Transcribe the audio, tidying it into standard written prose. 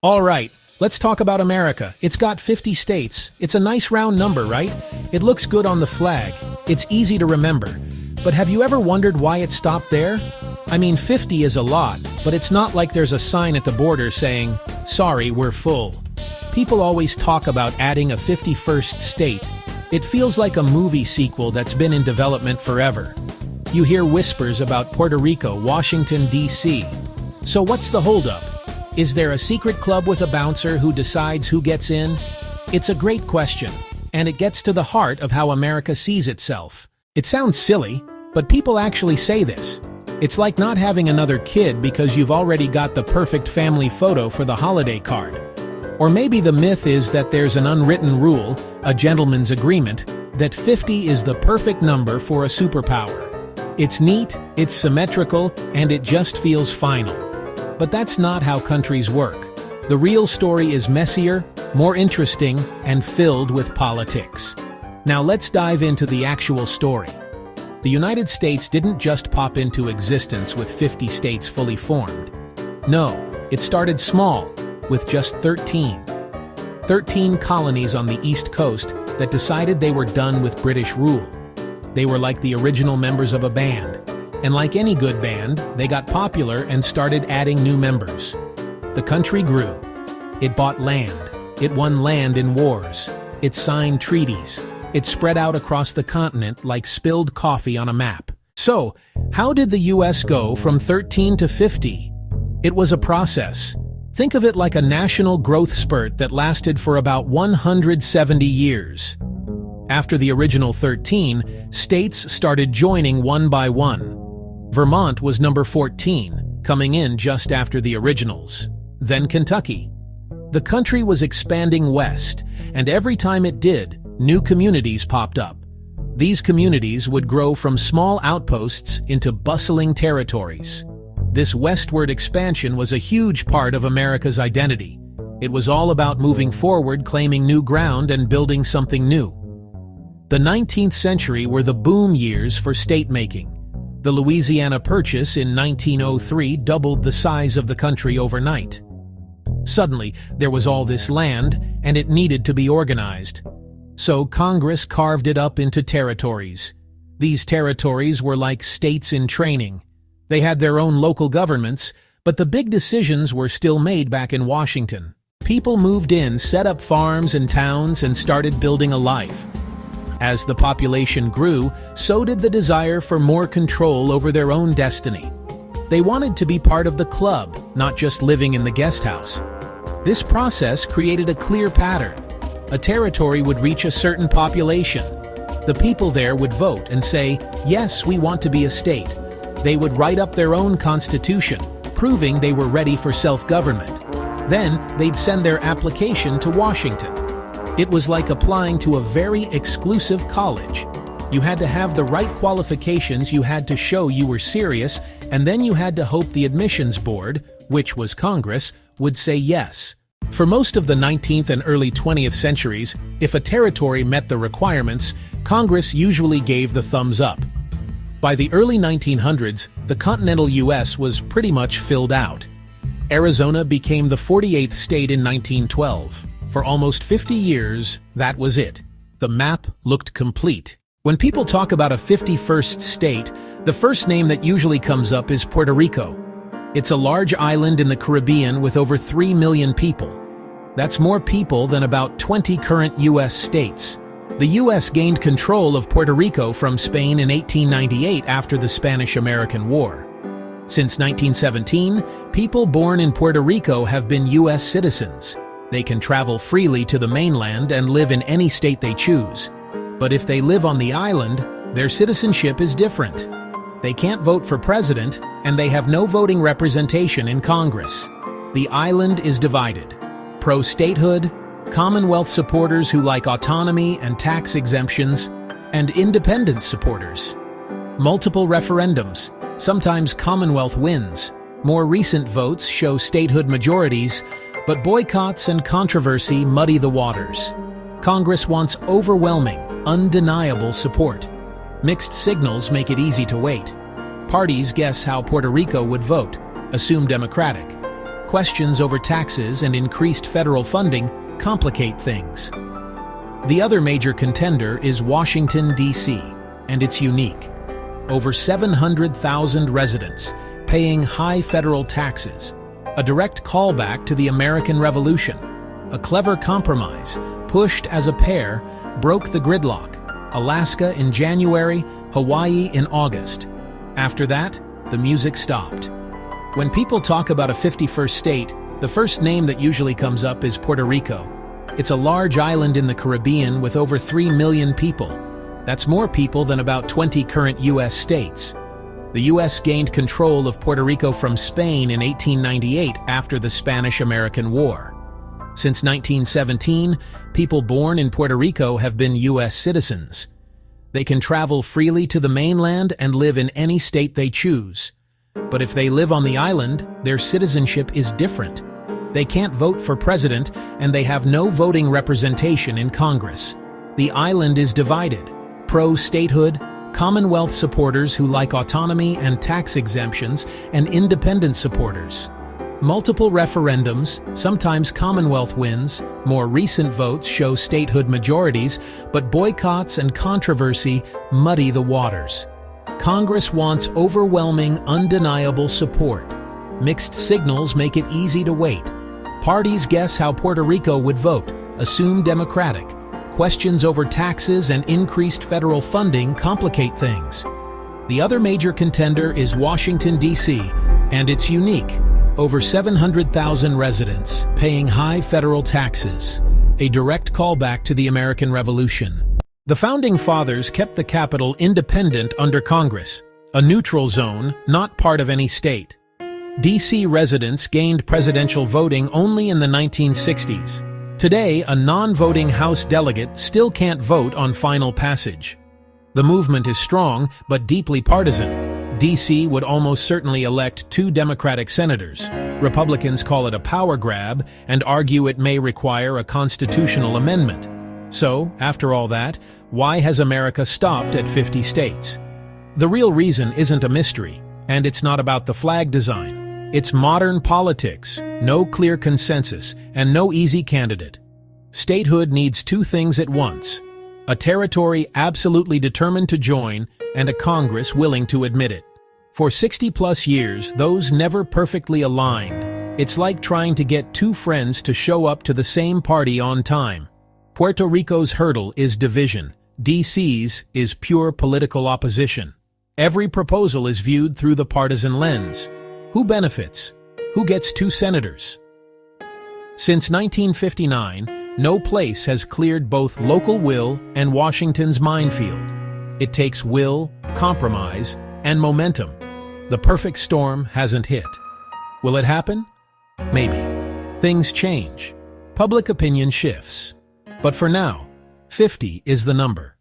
All right, let's talk about America. It's got 50 states. It's a nice round number, right? It looks good on the flag. It's easy to remember. But have you ever wondered why it stopped there? I mean, 50 is a lot, but it's not like there's a sign at the border saying, "Sorry, we're full." People always talk about adding a 51st state. It feels like a movie sequel that's been in development forever. You hear whispers about Puerto Rico, Washington, D.C. So what's the holdup? Is there a secret club with a bouncer who decides who gets in? It's a great question, and it gets to the heart of how America sees itself. It sounds silly, but people actually say this. It's like not having another kid because you've already got the perfect family photo for the holiday card. Or maybe the myth is that there's an unwritten rule, a gentleman's agreement, that 50 is the perfect number for a superpower. It's neat, it's symmetrical, and it just feels final. But that's not how countries work. The real story is messier, more interesting, and filled with politics. Now let's dive into the actual story. The United States didn't just pop into existence with 50 states fully formed. No, it started small, with just 13. 13 colonies on the East Coast that decided they were done with British rule. They were like the original members of a band. And like any good band, they got popular and started adding new members. The country grew. It bought land. It won land in wars. It signed treaties. It spread out across the continent like spilled coffee on a map. So, how did the US go from 13 to 50? It was a process. Think of it like a national growth spurt that lasted for about 170 years. After the original 13, states started joining one by one. Vermont was number 14, coming in just after the originals. Then Kentucky. The country was expanding west, and every time it did, new communities popped up. These communities would grow from small outposts into bustling territories. This westward expansion was a huge part of America's identity. It was all about moving forward, claiming new ground, and building something new. The 19th century were the boom years for state-making. The Louisiana Purchase in 1903 doubled the size of the country overnight. Suddenly, there was all this land, and it needed to be organized. So Congress carved it up into territories. These territories were like states in training. They had their own local governments, but the big decisions were still made back in Washington. People moved in, set up farms and towns, and started building a life. As the population grew, so did the desire for more control over their own destiny. They wanted to be part of the club, not just living in the guest house. This process created a clear pattern. A territory would reach a certain population. The people there would vote and say, "Yes, we want to be a state." They would write up their own constitution, proving they were ready for self-government. Then they'd send their application to Washington. It was like applying to a very exclusive college. You had to have the right qualifications, you had to show you were serious, and then you had to hope the admissions board, which was Congress, would say yes. For most of the 19th and early 20th centuries, if a territory met the requirements, Congress usually gave the thumbs up. By the early 1900s, the continental US was pretty much filled out. Arizona became the 48th state in 1912. For almost 50 years, that was it. The map looked complete. When people talk about a 51st state, the first name that usually comes up is Puerto Rico. It's a large island in the Caribbean with over 3 million people. That's more people than about 20 current U.S. states. The U.S. gained control of Puerto Rico from Spain in 1898 after the Spanish-American War. Since 1917, people born in Puerto Rico have been U.S. citizens. They can travel freely to the mainland and live in any state they choose. But if they live on the island, their citizenship is different. They can't vote for president, and they have no voting representation in Congress. The island is divided. Pro-statehood, Commonwealth supporters who like autonomy and tax exemptions, and independence supporters. Multiple referendums, sometimes Commonwealth wins. More recent votes show statehood majorities, but boycotts and controversy muddy the waters. Congress wants overwhelming, undeniable support. Mixed signals make it easy to wait. Parties guess how Puerto Rico would vote, assume Democratic. Questions over taxes and increased federal funding complicate things. The other major contender is Washington, D.C., and it's unique. Over 700,000 residents paying high federal taxes, a direct callback to the American Revolution. A clever compromise, pushed as a pair, broke the gridlock. Alaska in January, Hawaii in August. After that, the music stopped. When people talk about a 51st state, the first name that usually comes up is Puerto Rico. It's a large island in the Caribbean with over 3 million people. That's more people than about 20 current U.S. states. The U.S. gained control of Puerto Rico from Spain in 1898 after the Spanish-American War. Since 1917, people born in Puerto Rico have been U.S. citizens. They can travel freely to the mainland and live in any state they choose. But if they live on the island, their citizenship is different. They can't vote for president, and they have no voting representation in Congress. The island is divided: pro-statehood, Commonwealth supporters who like autonomy and tax exemptions, and independent supporters. Multiple referendums, sometimes Commonwealth wins, more recent votes show statehood majorities, but boycotts and controversy muddy the waters. Congress wants overwhelming, undeniable support. Mixed signals make it easy to wait. Parties guess how Puerto Rico would vote, assume Democratic. Questions over taxes and increased federal funding complicate things. The other major contender is Washington, D.C., and it's unique. Over 700,000 residents paying high federal taxes, a direct callback to the American Revolution. The Founding Fathers kept the capital independent under Congress, a neutral zone, not part of any state. D.C. residents gained presidential voting only in the 1960s. Today, a non-voting House delegate still can't vote on final passage. The movement is strong, but deeply partisan. D.C. would almost certainly elect 2 Democratic senators. Republicans call it a power grab and argue it may require a constitutional amendment. So, after all that, why has America stopped at 50 states? The real reason isn't a mystery, and it's not about the flag design. It's modern politics, no clear consensus, and no easy candidate. Statehood needs 2 things at once: a territory absolutely determined to join, and a Congress willing to admit it. For 60-plus years, those never perfectly aligned. It's like trying to get 2 friends to show up to the same party on time. Puerto Rico's hurdle is division. D.C.'s is pure political opposition. Every proposal is viewed through the partisan lens. Who benefits? Who gets 2 senators? Since 1959, no place has cleared both local will and Washington's minefield. It takes will, compromise, and momentum. The perfect storm hasn't hit. Will it happen? Maybe. Things change. Public opinion shifts. But for now, 50 is the number.